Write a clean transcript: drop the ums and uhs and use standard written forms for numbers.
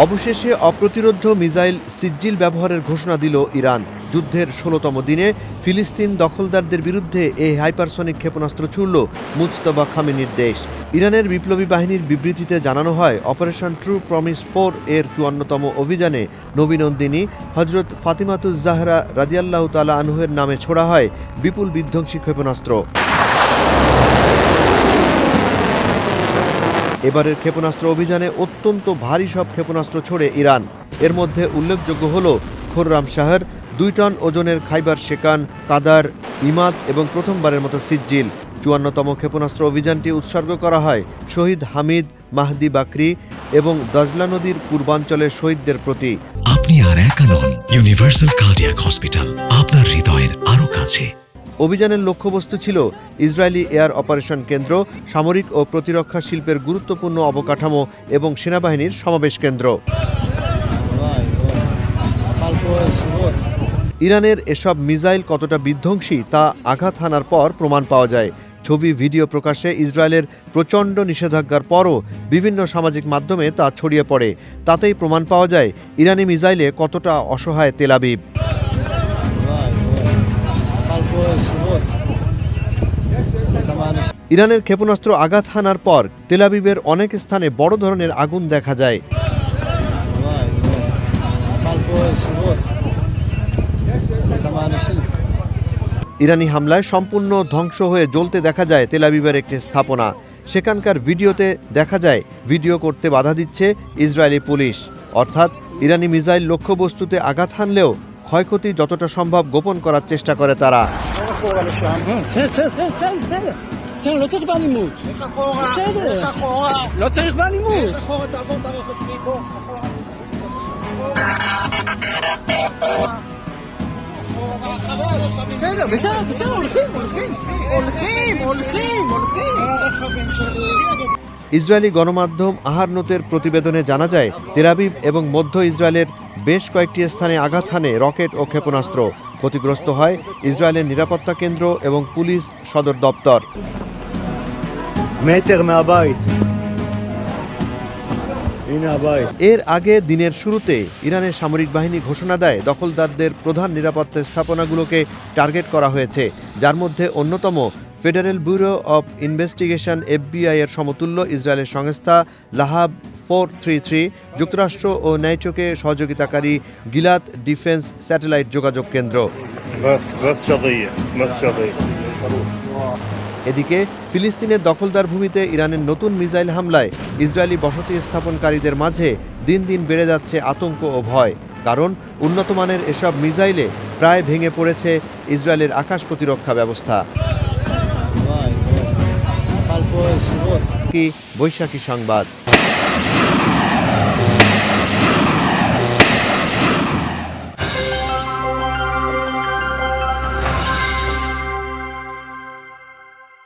অবশেষে অপ্রতিরোধ্য missile Sejjil ব্যবহারের ঘোষণা দিল ইরান। যুদ্ধের ১৬তম দিনে ফিলিস্তিন দখলদারদের বিরুদ্ধে এই হাইপারসনিক ক্ষেপণাস্ত্র ছুড়ল মুজতবা খামেনির দেশ। ইরানের বিপ্লবী বাহিনীর বিবৃতিতে জানানো হয়, অপারেশন ট্রু প্রমিস 4 এর ৫৪তম অভিযানে নবীনন্দিনী হজরত ফাতিমাতুজ জাহরা রাদিয়াল্লাহু তাআলা আনহুর নামে ছোড়া হয় বিপুল বিধ্বংসী ক্ষেপণাস্ত্র। এবারের ক্ষেপণাস্ত্র অভিযানে অত্যন্ত ভারী সব ক্ষেপণাস্ত্র ছোড়ে ইরান। এর মধ্যে উল্লেখযোগ্য হল খোররাম শাহর, ২ টন ওজনের খাইবার শেকান, কাদার, ইমাদ এবং প্রথমবারের মতো সিজ্জিল। ৫৪তম ক্ষেপণাস্ত্র অভিযানটি উৎসর্গ করা হয় শহীদ হামিদ মাহদি বাকরি এবং দজলা নদীর পূর্বাঞ্চলের শহীদদের প্রতি। আপনি আর একা নন, ইউনিভার্সাল কার্ডিয়াক হসপিটাল আপনার হৃদয়ের আরো কাছে। অভিযানের লক্ষ্যবস্তু ছিল ইসরায়েলি এয়ার অপারেশন কেন্দ্র, সামরিক ও প্রতিরক্ষা শিল্পের গুরুত্বপূর্ণ অবকাঠামো এবং সেনাবাহিনীর সমাবেশ কেন্দ্র। ইরানের এসব মিসাইল কতটা বিধ্বংসী তা আঘাত হানার পর প্রমাণ পাওয়া যায়। ছবি, ভিডিও প্রকাশে ইসরায়েলের প্রচণ্ড নিষেধাজ্ঞার পরও বিভিন্ন সামাজিক মাধ্যমে তা ছড়িয়ে পড়ে। তাতেই প্রমাণ পাওয়া যায় ইরানি মিসাইলে কতটা অসহায় তেল আবিব। ইরানের ক্ষেপণাস্ত্র আঘাত হানার পর তেল আবিবের অনেক স্থানে বড় ধরনের আগুন দেখা যায়। ইরানি হামলায় সম্পূর্ণ ধ্বংস হয়ে জ্বলতে দেখা যায় তেল আবিবের একটি স্থাপনা। সেখানকার ভিডিওতে দেখা যায় ভিডিও করতে বাধা দিচ্ছে ইসরায়েলি পুলিশ। অর্থাৎ ইরানি মিসাইল লক্ষ্যবস্তুতে আঘাত হানলেও ক্ষয়ক্ষতি যতটা সম্ভব গোপন করার চেষ্টা করে তারা। ইসরায়েলি গণমাধ্যম আহারনোতের প্রতিবেদনে জানা যায়, তেল আবিব এবং মধ্য ইসরায়েলের বেশ কয়েকটি স্থানে আঘাত হানে রকেট ও ক্ষেপণাস্ত্র। ক্ষতিগ্রস্ত হয় ইসরায়েলের নিরাপত্তা কেন্দ্র এবং পুলিশ সদর দপ্তর। এর আগে দিনের শুরুতে ইরানের সামরিক বাহিনী ঘোষণা দেয় দখলদারদের প্রধান নিরাপত্তা স্থাপনাগুলোকে টার্গেট করা হয়েছে, যার মধ্যে অন্যতম federal bureau of investigation FBI এর সমতুল্য ইসরায়েলের সংস্থা লাহাব 433, যুক্তরাষ্ট্র ও ন্যাটোকে সহযোগিতাকারী গিলাদ ডিফেন্স স্যাটেলাইট যোগাযোগ কেন্দ্র। এদিকে ফিলিস্তিনের দখলদার ভূমিতে ইরানের নতুন মিসাইল হামলায় ইসরায়েলি বসতি স্থাপনকারীদের মাঝে দিন দিন বেড়ে যাচ্ছে আতঙ্ক ও ভয়। কারণ উন্নত মানের এসব মিসাইলে প্রায় ভেঙে পড়েছে ইসরায়েলের আকাশ প্রতিরক্ষা ব্যবস্থা। বৈশাখী সংবাদ।